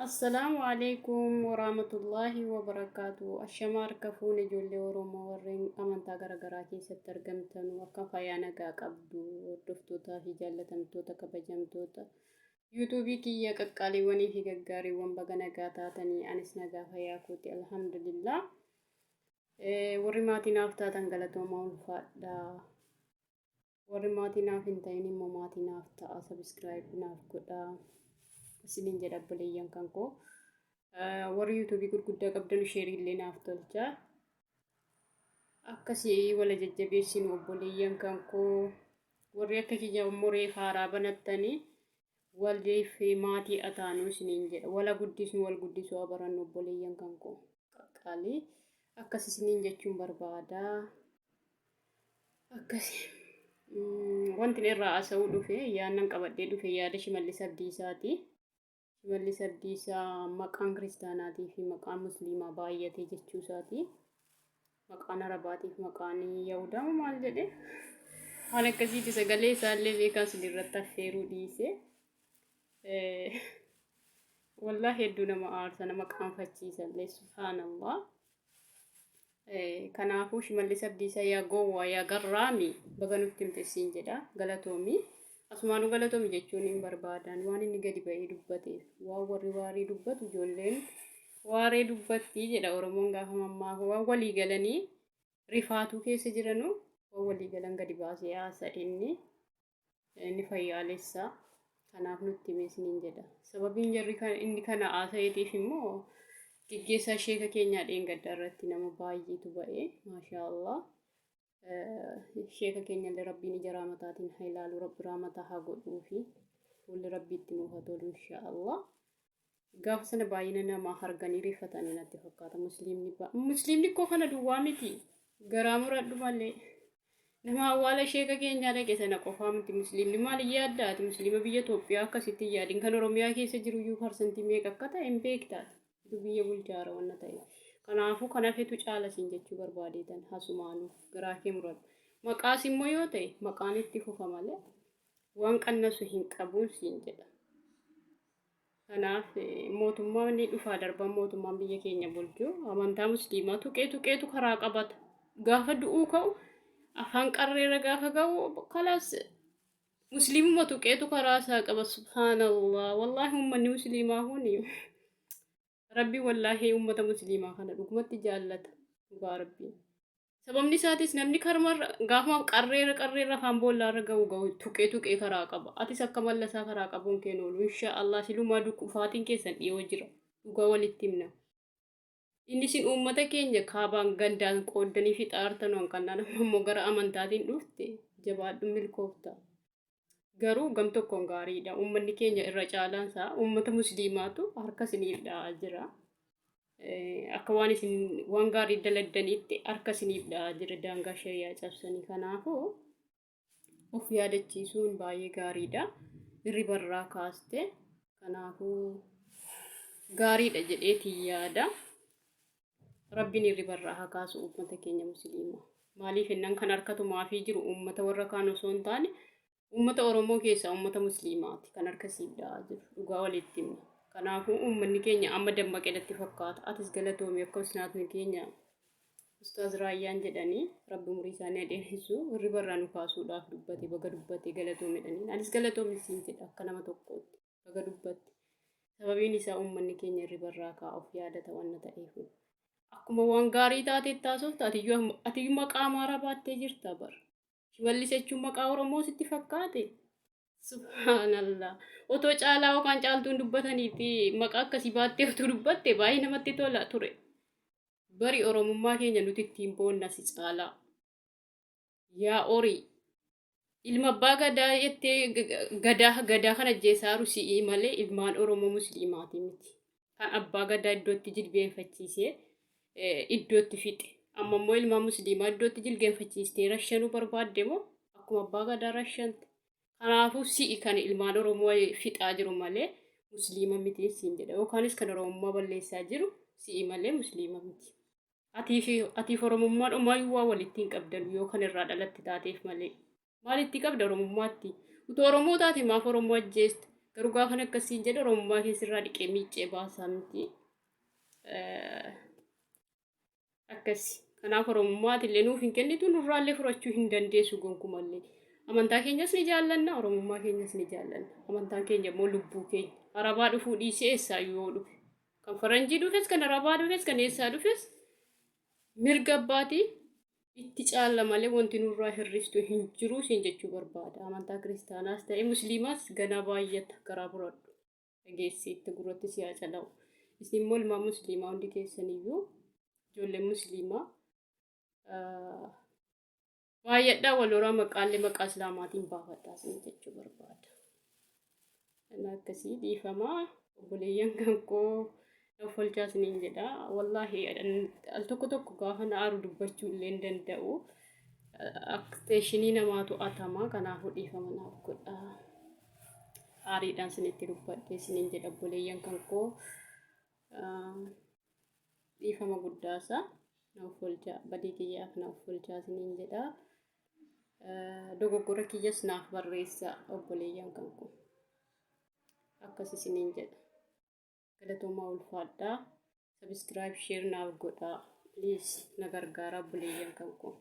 Assalamu alaikum warahmatullahi wabarakatuh. Ashamaa harka fuune ijoollee Oromoo warreen amantaa garaagaraa keessatti argamtan akka fayyaa nagaa qabdu hordoftootaa fi jaallatamtoota kabajamtoota yuutuubii kiyya qaqqaaliiwwanii fi gaggaariiwwan baga nagaa taatanii anis nagaa fayyaa kooti alhamdulillah. Warri maatii naaf taatan galatoomaa ulfaadha. Warri maatii naaf hin ta'in immoo maatii naaf ta'a sabiskiraayib naaf godhaa. Isiniin jedha obboleeyyan kan koo warri yuutuubii gurguddaa qabdan sheerii illee naaf tolchaa akkasii wala jajjabeessinu obboleeyyan kan koo warri akka kiyya umuree haaraa banattanii waliif maatii ataanuu isiniin jedha wal guddisuu barannu obboleeyyan kan koo qaqqaalii akkas isiniin jechuun barbaada akkasii wanti irraa asa'uu dhufe yaannan qabadhee dhufe yaada Shimallis Abdiisaati. Shimallis Abdiisaa maqaan kiristaanaatii fi maqaan musliimaa baay'atee jechuu isaati. Maqaan arabaatii fi maqaan yahudaa maal jedhe waan akkasiiti sagalee isaallee beekaa isinirratti affeeruu dhiise. Wallaahi hedduu nama aarsa nama qaanfachiisallee subhaanallah. Kanaafuu Shimallis Abdiisaa yaa gowwaa yaa garraami baga nutti himtessiin jedha galatoomii. Asumaanuu galatoomi jechuun hin barbaadan waan inni gadi ba'ee dubbateef waan warri waarii dubbatu ijoolleen waaree dubbatti jedha Oromoon gaafa mammaaku waan walii galanii rifaatuu keessa jiranu waan walii galan gadi baasee haasa inni fayyaalessa kanaaf nutti himeesiniin jedha sababiin jarri inni kana haasa'eetiif immoo gaggeessaa sheeka keenyaa dheengaddaa irratti nama baay'eetu ba'e maashaallah. Sheeka keenya illee rabbiin ija raamataatiin haa ilaalu rabbi raamataa haa godhuu fi fuulli rabbiitti nuuf haa tolu inshaallah. Gaafa sana baay'ina namaa harganii rifatanii natti fakkaata musliimni koo kana duwwaa miti garaa muradhu malee nama awwaala sheeka keenyaa dhaqe sana qofaa miti musliimni maal yaaddaati musliima biyya Itoophiyaa akkasitti yaadin kan Oromiyaa keessa jiru iyyuu parsantii meeqa akka ta'e hin beektaati biyya bulchaara wanna ta'e. Kanaafuu kana fetu caala siin jechuu barbaadeetan hasumaanuu garaa kee muradhu. Maqaas immoo yoo ta'e maqaan itti fufa malee waan qannasu hin qabuun siin jedha. Kanaaf mootummaan ni dhufaa darban mootummaan biyya keenya bulchu amantaa musliimaa tuqeetu karaa qabata. Gaafa du'uu ka'u afaan qarreera gaafa ga'u kalaas musliimuma tuqeetu karaa isaa qaba subhaanallah wallaahi uummanni musliimaa huni. Rabbi wallahi ummata musliimaa kana dhugumatti jaallata dhugaa rabbiin. Sababni isaatis namni karmarra gaafa qarreera afaan boollaarra ga'u tuqee karaa qaba. Atis akka mallasaa karaa qabuun kennu inshaallah silumaa dhukkufaatiin keessan dhiyoo jira. Dhugaa walitti himna. Innis uummata keenya kaabaan gandaan qooddanii fi xaartanoon kannaan ammoo gara amantaatiin dhufte jabaadhu milkoofta. Garuu gam tokkoon gaariidha. Uummanni keenya irra caalaansaa uummata musliimaatu harka isiniif dha'aa jira. Akka waan gaarii daladdaniitti harka isiniif dha'aa jira daangaa shari'aa cabsanii. Kanaafuu of yaadachiisuun baay'ee gaariidha. Hirribarraa kaaste. Kanaafuu gaariidha jedheetii yaada. Rabbiin hirribarraa haa kaasu uummata keenya musliimaa. Maaliif innan kan harkatumaa fi jiru uummata warra kaan osoo hin taane uummata Oromoo keessaa uummata musliimaati kan harkasiif dha'aa jiru dhugaa walitti himna. Kanaafuu uummanni keenya amma dammaqee natti fakkaata. Atis galatoomii akka usnaatni keenya Ustaaz Raayyaan jedhanii rabbi umurii isaanii dheeressu hirribarraa nu kaasuudhaaf dubbate baga dubbate galatoomiidhaniin. Anis galatoomii siin jedha akka nama tokkootti baga dubbate. Sababiin isaa uummanni keenya hirribarraa kaa'uuf yaadata wanna ta'eef. Akkuma waan gaarii taatee taasofta atiyyuu maqaa amaaraa baattee jirta bara. Shimallis jechuun maqaa Oromoo sitti fakkaate. Subhaanallah. Otoo caalaa yookaan caaltuun dubbataniifi maqaa akkasii baattee otoo dubbatte baay'ee namatti tola ture. Bari Oromummaa keenya nuti ittiin boonna si caalaa. Yaa orii. Ilma abbaa gadaa jettee gadaa kana ajjeesaaru si'ii malee ilmaan Oromoo musliimaati miti. Kan abbaa gadaa iddootti jilbeenfachiisee iddootti fixe. Amma immoo ilmaan musliimaa iddootti jilbeenfachiistee rashanuu barbaadde moo akkuma abbaa gadaa rashante. Kanaafuu si'i kan ilmaan Oromoo fixaa jiru malee musliima miti siin jedha. Yookaanis kan Oromummaa balleessaa jiru si'i malee musliima miti. Atiif Oromummaan dhumaayyuu waa walitti hin qabdan yoo kan irraa dhalatti taateef malee. Maalitti qabda Oromummaatti? Utuu Oromoo taate maaf Oromoo ajjeeste? garuu gaafa akkasiin jedhe oromummaa keessirraa dhiqee miicee baasaa miti akkasi. Kanaaf oromummaati illee nuuf hin kennitu nurraallee furachuu hin dandeessu gonkumallee. Amantaa keenyas ni jaallanna oromummaa keenyas ni jaallanna. Amantaan keenya immoo lubbuu keenya. Arabaa dhufuu dhiisee eessaayyuu yoo dhufe. Kan faranjii dhufes kan arabaa dhufes kan eessaa dhufes mirga abbaatii itti caalla malee wanti nurraa hir'istu hin jiru siin jechuu barbaada. Amantaa kiristaanaas ta'e musliimaas ganaa baay'ata garaa buradhu. Dhageessee itti gurratti siyaa cala'u. Isin immoo ilmaan musliimaa hundi keessaniyyuu ijoolleen musliimaa baay'adhaa wal horaa maqaallee maqaa islaamaatiin baafadhaa siin jechuu barbaada. Kana akkasii dhiifamaa obboleeyyan kan koo of olchaa isiniin jedha. Wallaahi al tokko gaafa na aaru dubbachuu illee hin danda'u. Akteeshinii namaatu atamaa kanaafuu dhiifama naaf godha. Aariidhaan isinitti dubbadhee isiniin jedha obboleeyyan kan koo dhiifama guddaasaa naaf olchaa badii kiyyaaf naaf olchaa isiniin jedha. Dogoggora kiyyas naaf barreessaa obboleeyyan kan koo. Akkas isiniin jedha. Galatoomaa ulfaadhaa. Subscribe share naaf godhaa. Please na gargaara obboleeyyan kan koo.